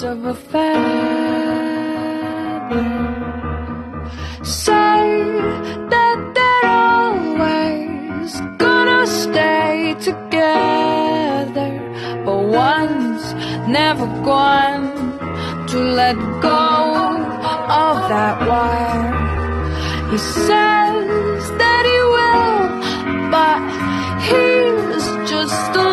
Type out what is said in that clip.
of a feather. Say that they're always gonna stay together, but one's never going to let go of that wire. He says that he will, but he's just a